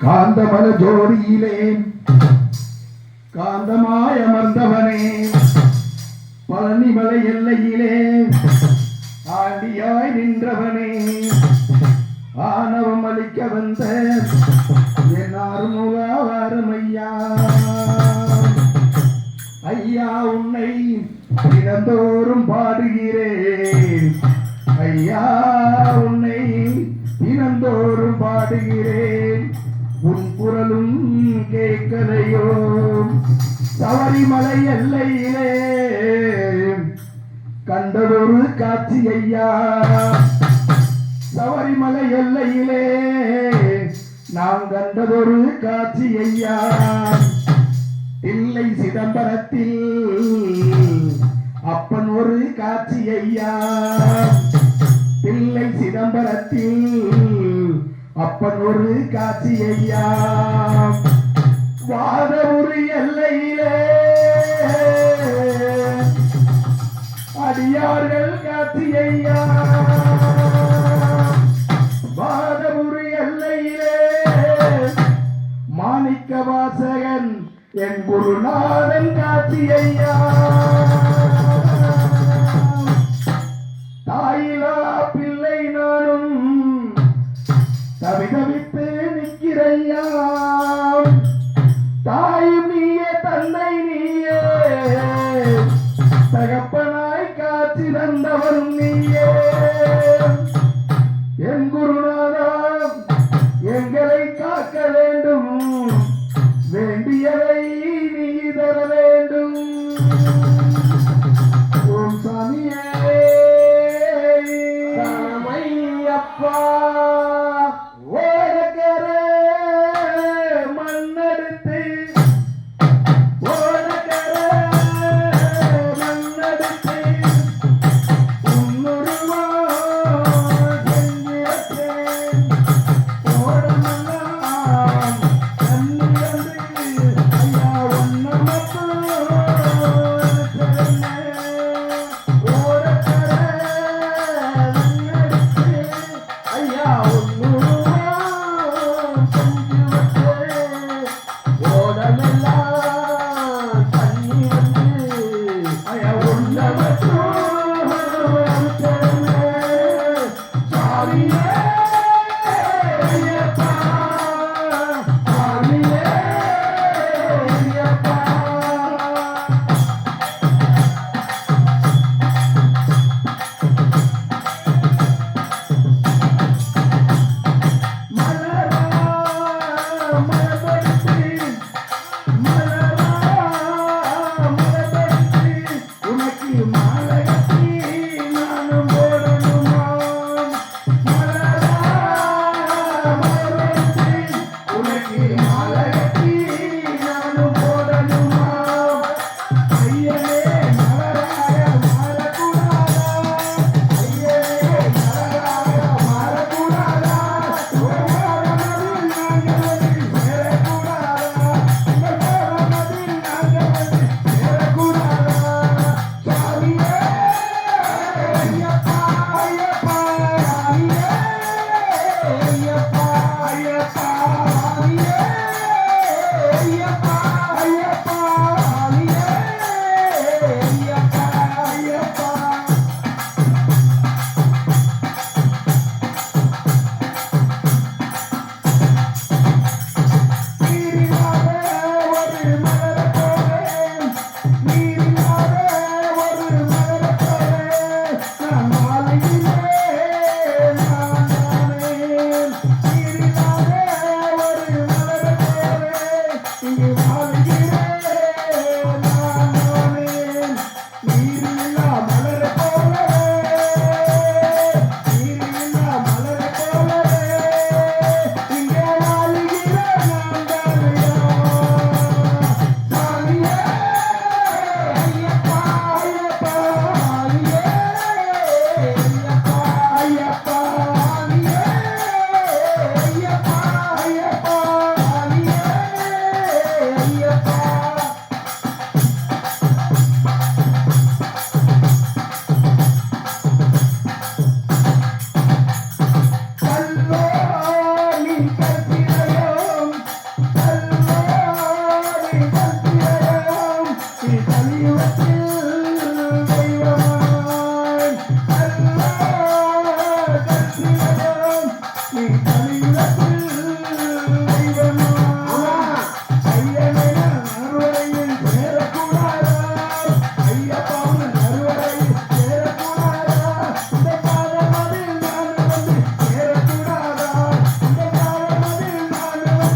காந்தமல ஜோடியிலே காந்தமாய் அமர்ந்தவனே பழனிமலை எல்லையிலே ஆண்டியாய் நின்றவனே ஆணவம் அளிக்க வந்த என் ஆறுமுகம் ஐயா ஐயா உன்னை தினந்தோறும் பாடுகிறேன் ஐயா உன்னை தினந்தோறும் பாடுகிறேன் உன் குரலும் கேட்கலையோ சபரிமலை எல்லையிலே கண்டதொரு காட்சி ஐயா சபரிமலை எல்லையிலே நாம் கண்டதொரு காட்சி ஐயா தில்லை சிதம்பரத்தில் அப்பன் ஒரு காட்சி ஐயா தில்லை சிதம்பரத்தில் அப்பன் ஒரு காட்சி ஐயா வாதமுறி எல்லையிலே அடியார்கள் காட்சி ஐயா வாதமுறி எல்லையிலே மாணிக்க வாசகன் என் குருநாதன் காட்சி ஐயா தாயிலா பிள்ளை நானும் தவிதவித்து நிற்கிறையா தாயும் நீயே தன்னை நீயே தகப்பனாய் காட்சி தந்தவன் நீயே என் குருநாதா எங்களை காக்க வேண்டும் வேண்டியதை நீ தர வேண்டும் ஓம் சாமியே சரமையப்பா ஓடக்கரே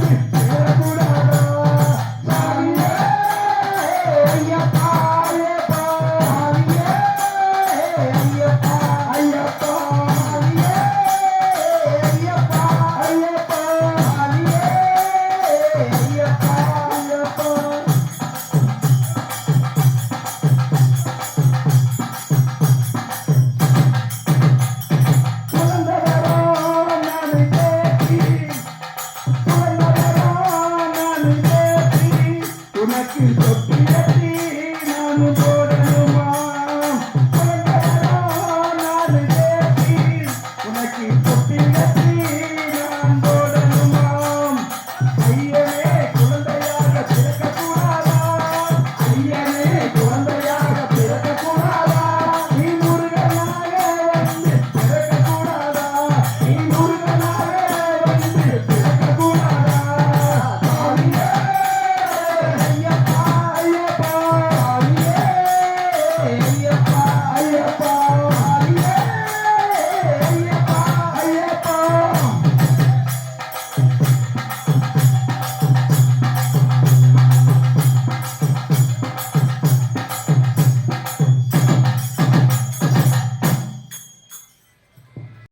சேரக்கூடாதா சாமியே ஐயப்பா ஐயப்பா சாமியே ஐயப்பா ஐயப்பா சாமியே ஐயப்பா ஐயப்பா சாமியே ஐயப்பா ஐயப்பா உனக்கு